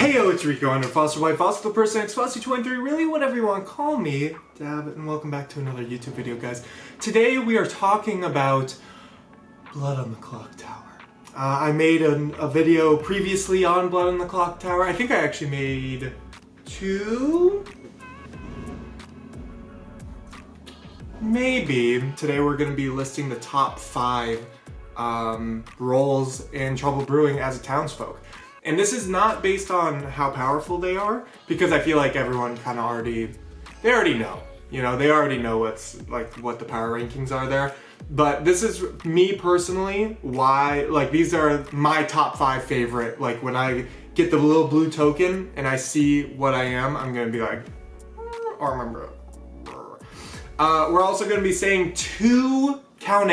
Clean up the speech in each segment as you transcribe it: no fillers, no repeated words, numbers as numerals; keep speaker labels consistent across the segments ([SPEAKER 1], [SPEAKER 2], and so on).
[SPEAKER 1] Hey yo, it's Rico under Foster White, Foster the Person, Foster23, really whatever you want to call me. Dab, and welcome back to another YouTube video, guys. Today we are talking about Blood on the Clocktower. I made a video previously on Blood on the Clocktower. I think I actually made two? Maybe. Today we're going to be listing the top 5 roles in Trouble Brewing as a Townsfolk. And this is not based on how powerful they are, because I feel like everyone kind of already know. You know, they already know what the power rankings are there. But this is me personally, why, like, these are my top 5 favorite. Like, when I get the little blue token and I see what I am, I'm gonna be like, or remember. We're also gonna be saying two characters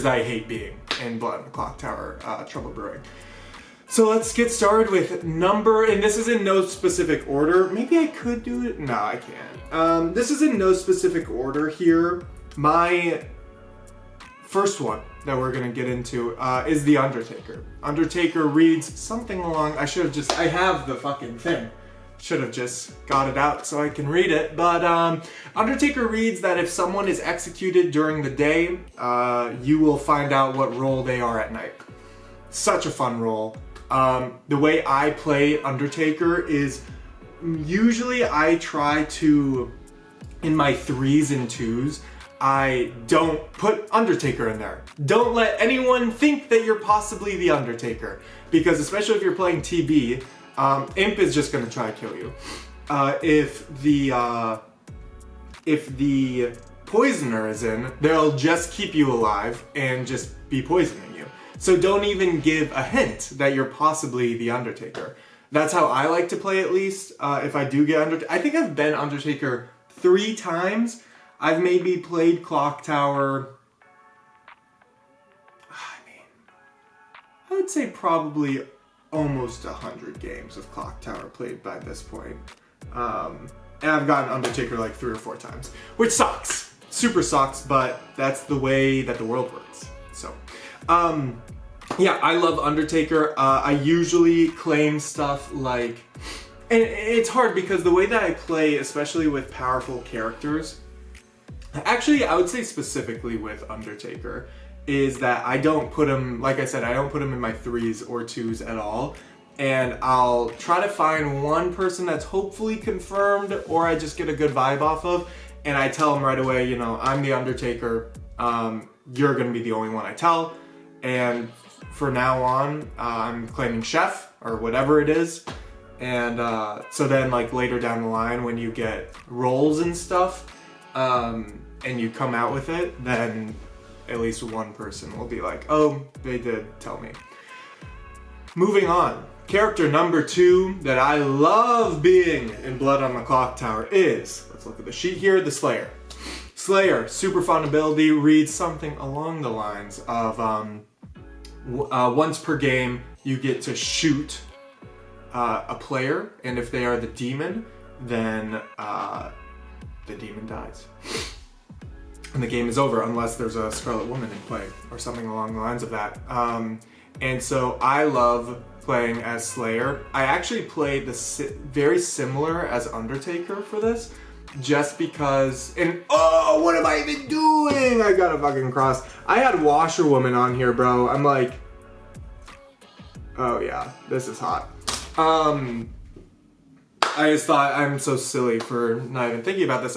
[SPEAKER 1] that I hate being in Blood on the Clocktower, Trouble Brewing. So let's get started with and this is in no specific order. Maybe I could do it, no I can't. This is in no specific order here. My first one that we're gonna get into is the Undertaker. Undertaker reads something along, I have the fucking thing. Should have just got it out so I can read it, but Undertaker reads that if someone is executed during the day, you will find out what role they are at night. Such a fun role. The way I play Undertaker is usually I try to, in my 3s and 2s, I don't put Undertaker in there. Don't let anyone think that you're possibly the Undertaker, because especially if you're playing TB, Imp is just gonna try to kill you. If the Poisoner is in, they'll just keep you alive and just be poisoning you. So don't even give a hint that you're possibly the Undertaker. That's how I like to play, at least. If I do get Undertaker, I think I've been Undertaker 3 times. I've maybe played Clocktower, I would say probably almost 100 games of Clocktower played by this point. And I've gotten Undertaker like 3 or 4 times, which sucks. Super sucks, but that's the way that the world works. So, yeah, I love Undertaker. I usually claim stuff like, and it's hard because the way that I play, especially with powerful characters, actually I would say specifically with Undertaker, is that I don't put him, like I said, I don't put him in my 3s or 2s at all. And I'll try to find one person that's hopefully confirmed or I just get a good vibe off of. And I tell him right away, you know, I'm the Undertaker. You're gonna be the only one I tell. And for now on, I'm claiming Chef or whatever it is. And so then like later down the line when you get roles and stuff, and you come out with it, then at least one person will be like, oh, they did tell me. Moving on. Character number 2 that I love being in Blood on the Clocktower is, let's look at the sheet here, the Slayer. Slayer, super fun ability, reads something along the lines of once per game you get to shoot a player, and if they are the demon, then the demon dies. And the game is over unless there's a Scarlet Woman in play or something along the lines of that. And so I love playing as Slayer. I actually played very similar as Undertaker for this, just because, and oh, what am I even doing? I got a fucking cross. I had Washerwoman on here, bro. I'm like, oh yeah, this is hot. I just thought I'm so silly for not even thinking about this.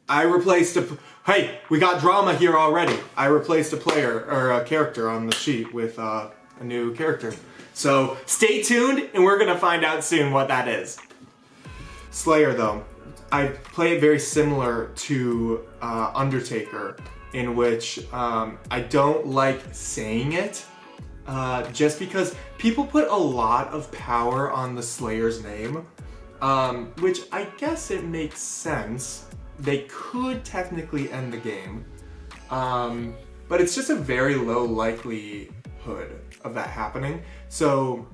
[SPEAKER 1] I replaced hey, we got drama here already. I replaced a player, or a character on the sheet with a new character. So stay tuned and we're gonna find out soon what that is. Slayer though, I play it very similar to Undertaker, in which I don't like saying it, just because people put a lot of power on the Slayer's name, which I guess it makes sense. They could technically end the game, but it's just a very low likelihood of that happening. So,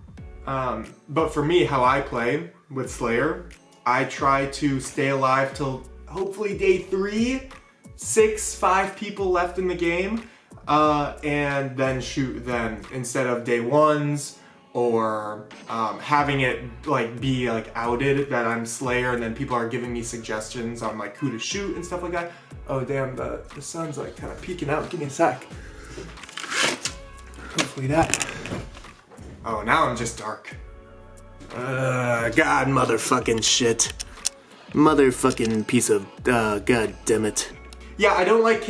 [SPEAKER 1] but for me, how I play with Slayer, I try to stay alive till hopefully day 3, 6, 5 people left in the game, and then shoot then instead of day 1s or having it like be like outed that I'm Slayer, and then people are giving me suggestions on like who to shoot and stuff like that. Oh damn, the sun's like kind of peeking out. Give me a sec. Hopefully that. Oh, now I'm just dark. God motherfucking shit. Motherfucking piece of god damn it. Yeah, I don't like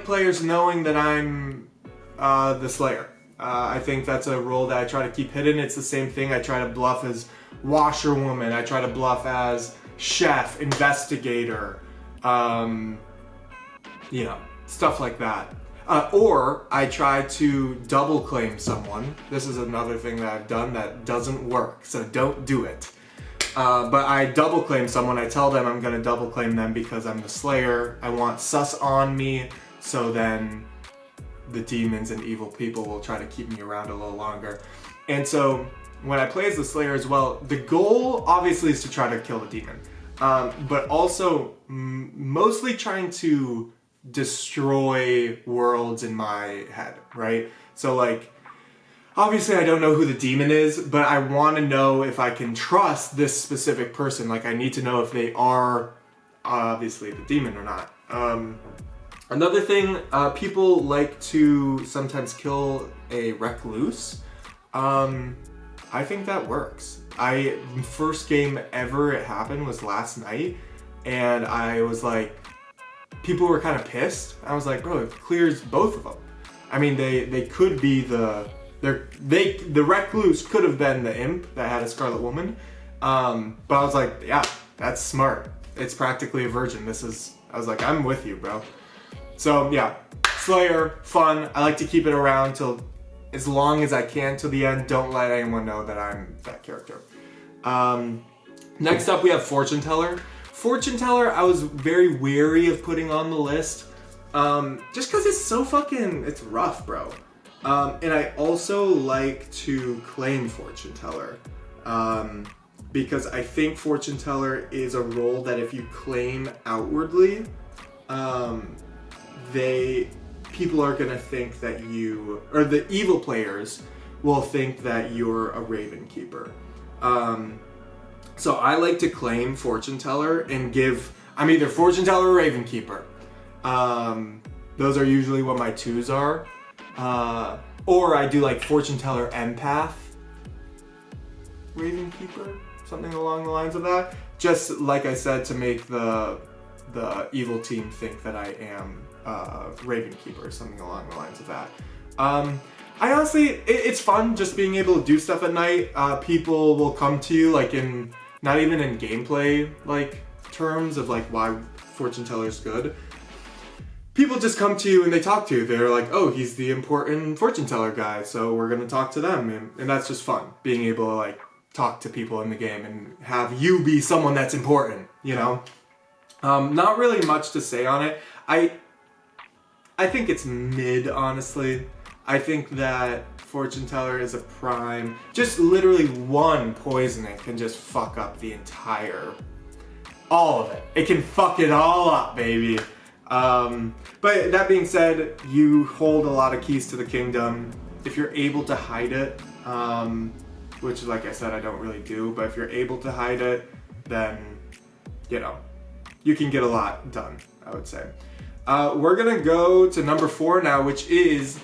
[SPEAKER 1] players knowing that I'm the Slayer. I think that's a role that I try to keep hidden. It's the same thing. I try to bluff as washerwoman. I try to bluff as chef, investigator, you know, stuff like that. Or I try to double claim someone. This is another thing that I've done that doesn't work, so don't do it. But I double claim someone. I tell them I'm gonna double claim them because I'm the Slayer. I want sus on me, so then the demons and evil people will try to keep me around a little longer. And so when I play as the Slayer as well, the goal obviously is to try to kill the demon, but also mostly trying to destroy worlds in my head, right? So like, obviously I don't know who the demon is, but I want to know if I can trust this specific person. Like I need to know if they are obviously the demon or not. Another thing, people like to sometimes kill a recluse. I think that works. First game ever it happened was last night, and I was like, people were kind of pissed. I was like, bro, it clears both of them. I mean, they could be the recluse could have been the imp that had a Scarlet Woman. But I was like, yeah, that's smart. It's practically a virgin. I was like, I'm with you, bro. So yeah, Slayer, fun. I like to keep it around till as long as I can till the end. Don't let anyone know that I'm that character. Next up, we have Fortune Teller. Fortune Teller, I was very wary of putting on the list, just because it's so it's rough, bro. And I also like to claim Fortune Teller, because I think Fortune Teller is a role that if you claim outwardly, people are gonna think that you, or the evil players will think that you're a Raven Keeper. So I like to claim Fortune Teller and I'm either Fortune Teller or Raven Keeper. Those are usually what my twos are. Or I do like Fortune Teller Empath, Raven Keeper, something along the lines of that. Just like I said, to make the evil team think that I am Raven Keeper, something along the lines of that. I honestly, it's fun just being able to do stuff at night. People will come to you, like not even in gameplay like terms of like why Fortune Teller's good. People just come to you and they talk to you. They're like, oh, he's the important Fortune Teller guy, so we're gonna talk to them, and that's just fun. Being able to like talk to people in the game and have you be someone that's important, you know? Not really much to say on it. I think it's mid, honestly. I think that Fortune Teller is a prime. Just literally one poisoning can just fuck up the all of it. It can fuck it all up, baby. But that being said, you hold a lot of keys to the kingdom. If you're able to hide it, which like I said, I don't really do, but if you're able to hide it, then, you know, you can get a lot done, I would say. We're gonna go to number 4 now, which is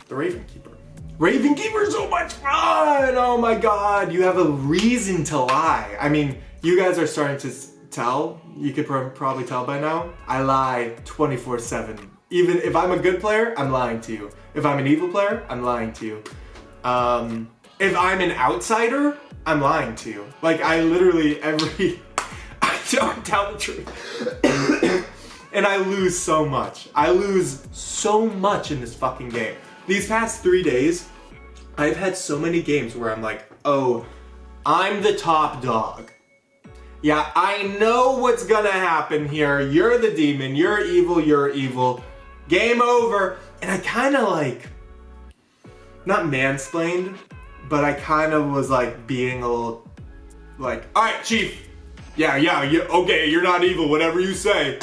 [SPEAKER 1] the Raven Keeper. Raven Keeper is so much fun! Oh my god, you have a reason to lie. I mean, you guys are starting to tell. You could probably tell by now. I lie 24/7. Even if I'm a good player, I'm lying to you. If I'm an evil player, I'm lying to you. If I'm an outsider, I'm lying to you. Like, I literally I don't tell the truth. And I lose so much. I lose so much in this fucking game. These past 3 days, I've had so many games where I'm like, oh, I'm the top dog. Yeah, I know what's gonna happen here. You're the demon, you're evil. Game over. And I kind of like, not mansplained, but I kind of was like being a little like, all right, chief. Yeah, okay, you're not evil, whatever you say.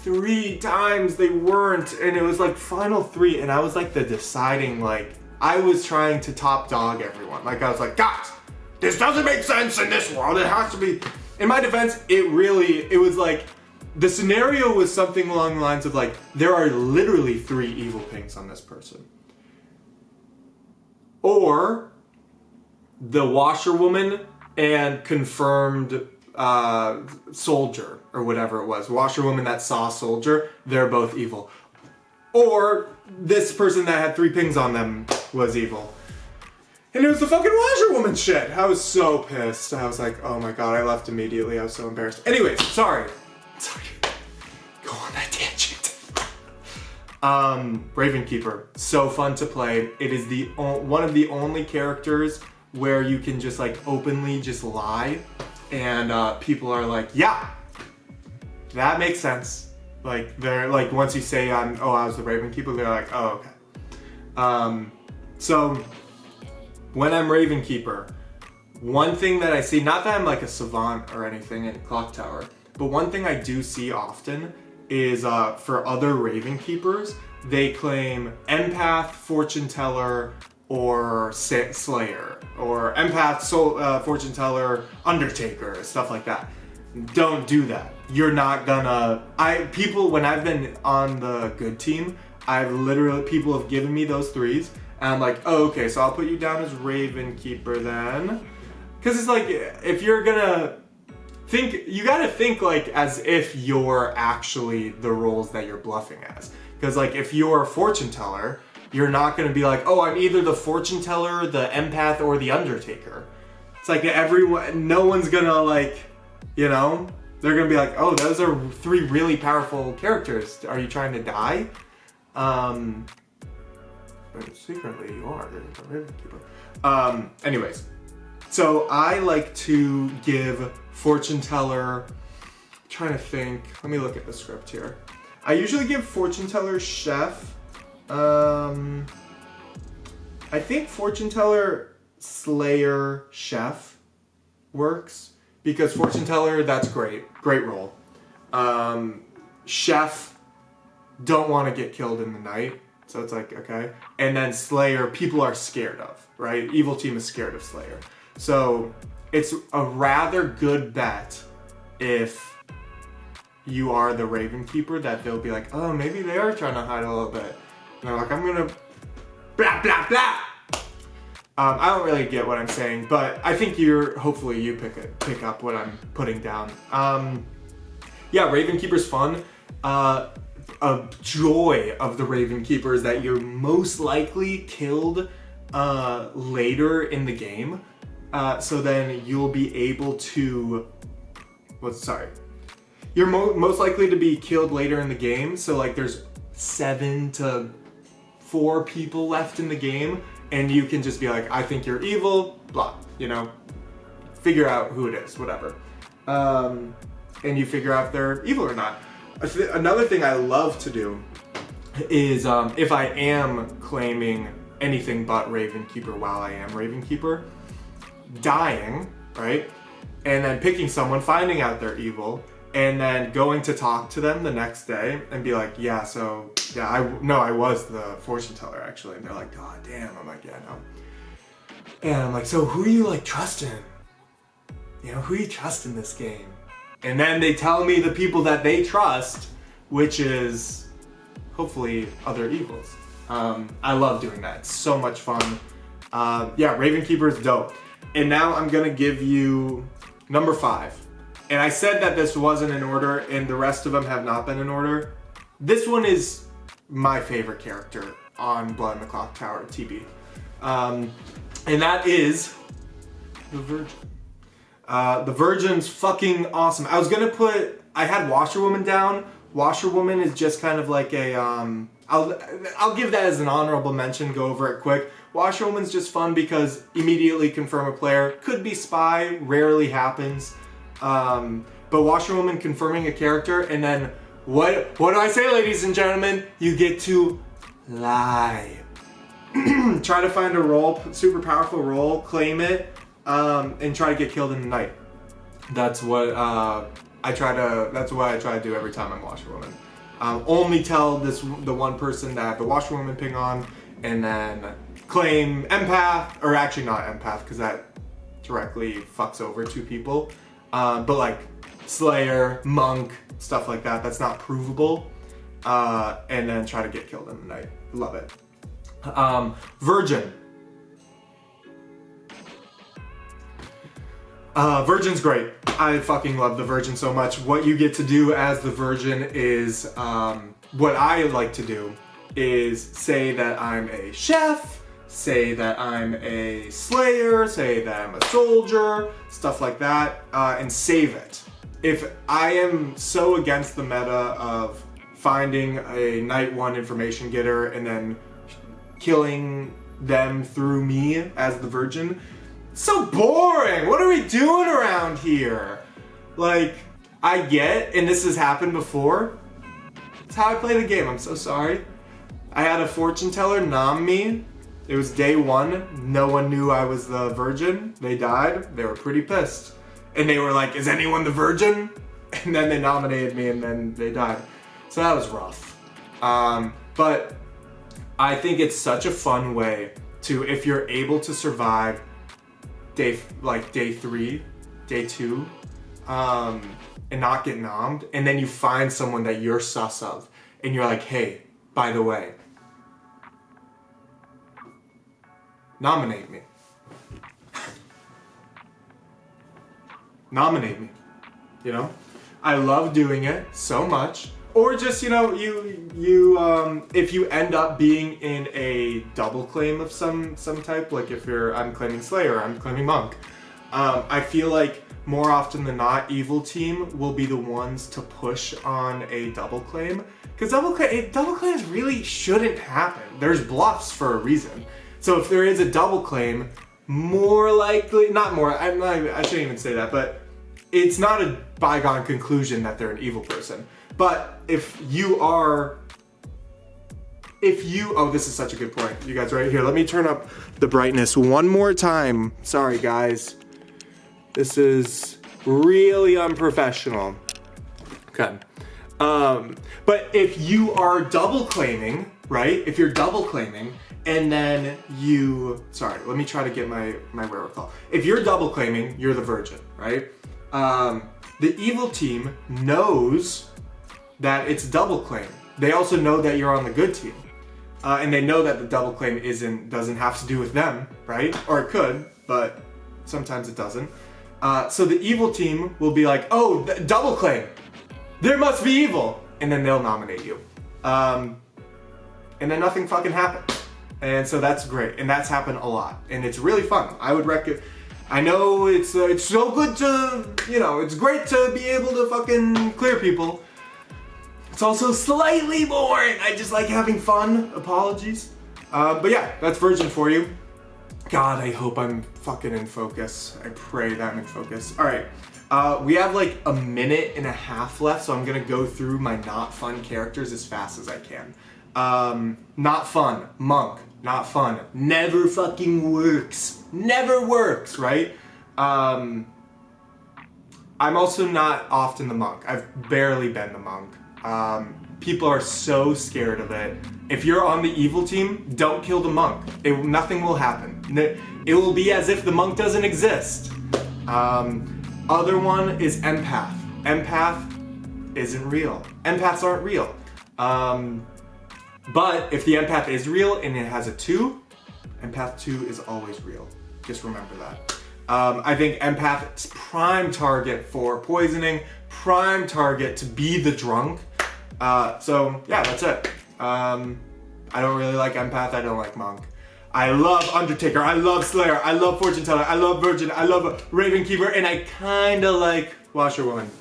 [SPEAKER 1] 3 times they weren't, and it was like final 3, and I was like the deciding like I was trying to top dog everyone. Like, I was like, guys, this doesn't make sense in this world. It has to be. In my defense, it was like, the scenario was something along the lines of like, there are literally 3 evil pings on this person. Or the washerwoman and confirmed soldier, or whatever it was. Washerwoman that saw soldier, they're both evil. Or this person that had 3 pings on them was evil. And it was the fucking washerwoman shit. I was so pissed. I was like, oh my god, I left immediately. I was so embarrassed. Anyways, sorry. Go on that tangent. Ravenkeeper, so fun to play. It is one of the only characters where you can just like openly just lie, and people are like, yeah, that makes sense. Like they're like, once you say I was the Ravenkeeper, they're like, oh okay. So when I'm Ravenkeeper, one thing that I see, not that I'm like a savant or anything in Clocktower, but one thing I do see often is for other Ravenkeepers, they claim empath, fortune teller, or slayer, or empath, fortune teller, Undertaker, stuff like that. Don't do that. You're not gonna. When I've been on the good team, people have given me those 3s, and I'm like, oh, okay, so I'll put you down as Ravenkeeper then, because it's like, if you're gonna think, you gotta think like as if you're actually the roles that you're bluffing as. Because like if you're a fortune teller, you're not gonna be like, oh, I'm either the fortune teller, the empath, or the Undertaker. It's like no one's gonna like, you know, they're gonna be like, oh, those are 3 really powerful characters. Are you trying to die? But secretly you are the Ravenkeeper. Anyways, so I like to give fortune teller, I'm trying to think, let me look at the script here. I usually give fortune teller chef. I think fortune teller, slayer, chef works, because fortune teller, that's great role. Chef, don't want to get killed in the night, so it's like, okay. And then slayer, people are scared of, right? Evil team is scared of slayer. So it's a rather good bet if you are the Ravenkeeper that they'll be like, oh, maybe they are trying to hide a little bit. And they're like, I'm gonna blah, blah, blah. I don't really get what I'm saying, but I think hopefully you pick up what I'm putting down. Yeah, Ravenkeeper's fun. A joy of the Ravenkeeper is that you're most likely killed later in the game. So then you'll be able to, you're most likely to be killed later in the game. So like there's 7 to 4 people left in the game, and you can just be like, I think you're evil, blah, you know, figure out who it is, whatever. And you figure out if they're evil or not. Another thing I love to do is if I am claiming anything but Ravenkeeper while I am Ravenkeeper, dying, right? And then picking someone, finding out they're evil, and then going to talk to them the next day and be like, I was the fortune teller actually. And they're like, God damn. I'm like, yeah, no. And I'm like, so who are you like trusting? You know, who you trust in this game? And then they tell me the people that they trust, which is hopefully other evils. I love doing that. It's so much fun. Yeah, Ravenkeeper is dope. And now I'm gonna give you number 5. And I said that this wasn't in order, and the rest of them have not been in order. This one is my favorite character on Blood in the Clocktower TB. And that is the Virgin. The Virgin's fucking awesome. I had Washerwoman down. Washerwoman is just kind of like a, I'll give that as an honorable mention, go over it quick. Washerwoman's just fun because immediately confirm a player. Could be spy, rarely happens. But Washerwoman confirming a character, and then what do I say, ladies and gentlemen? You get to lie. Try to find a role, super powerful role, claim it, and try to get killed in the night. That's what I try to do every time I'm Washerwoman. Only tell the one person that I have the Washerwoman ping on, and then claim empath, or actually not empath because that directly fucks over two people, but like Slayer, Monk, stuff like that, that's not provable, and then try to get killed in the night. Love it. Virgin. Virgin's great. I fucking love the Virgin so much. What you get to do as the Virgin is, what I like to do is say that I'm a chef, say that I'm a slayer, say that I'm a soldier, stuff like that, and save it. If I am so against the meta of finding a night one information getter and then killing them through me as the Virgin, it's so boring. What are we doing around here? Like, I get, and this has happened before. It's how I play the game. I'm so sorry. I had a fortune teller nom me. It was day one. No one knew I was the Virgin. They died. They were pretty pissed. And they were like, is anyone the Virgin? And then they nominated me and then they died. So that was rough. But I think it's such a fun way to, if you're able to survive day 3, day 2, and not get nommed, and then you find someone that you're sus of, and you're like, hey, by the way, nominate me. Nominate me. You know? I love doing it so much. Or just, you know, if you end up being in a double claim of some type, like if I'm claiming Slayer, I'm claiming Monk, I feel like more often than not, evil team will be the ones to push on a double claim. Because double claims really shouldn't happen. There's bluffs for a reason. So if there is a double claim, more likely, I shouldn't even say that, but it's not a bygone conclusion that they're an evil person. But if you, oh, this is such a good point. You guys right here, let me turn up the brightness one more time. Sorry guys. This is really unprofessional. Okay. But if you are double claiming, right? If you're double claiming and then sorry, let me try to get my wherewithal. If you're double claiming, you're the Virgin, right? The evil team knows that it's double claim. They also know that you're on the good team. And they know that the double claim doesn't have to do with them, right? Or it could, but sometimes it doesn't. So the evil team will be like, oh, double claim. There must be evil. And then they'll nominate you. And then nothing fucking happens. And so that's great. And that's happened a lot. And it's really fun. I would recommend. I know it's so good to, you know, it's great to be able to fucking clear people. It's also slightly boring. I just like having fun. Apologies. But yeah, that's Virgin for you. God, I hope I'm fucking in focus. I pray that I'm in focus. All right. We have like a minute and a half left, so I'm gonna go through my not fun characters as fast as I can. Not fun. Monk. Not fun. Never fucking works. Never works, right? I'm also not often the Monk. I've barely been the Monk. People are so scared of it. If you're on the evil team, don't kill the Monk. Nothing will happen. It will be as if the Monk doesn't exist. Other one is Empath. Empath isn't real. Empaths aren't real. But if the Empath is real and it has a 2, Empath 2 is always real. Just remember that. I think Empath is prime target for poisoning, prime target to be the drunk. So yeah, that's it. I don't really like Empath, I don't like Monk. I love Undertaker, I love Slayer, I love Fortune Teller, I love Virgin, I love Raven Keeper, and I kinda like Washerwoman.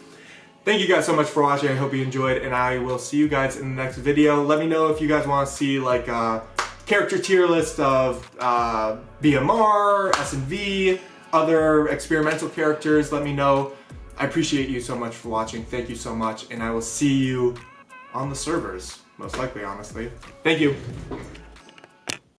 [SPEAKER 1] Thank you guys so much for watching, I hope you enjoyed, and I will see you guys in the next video. Let me know if you guys want to see like a character tier list of BMR, S&V, other experimental characters, let me know. I appreciate you so much for watching, thank you so much, and I will see you on the servers, most likely, honestly. Thank you.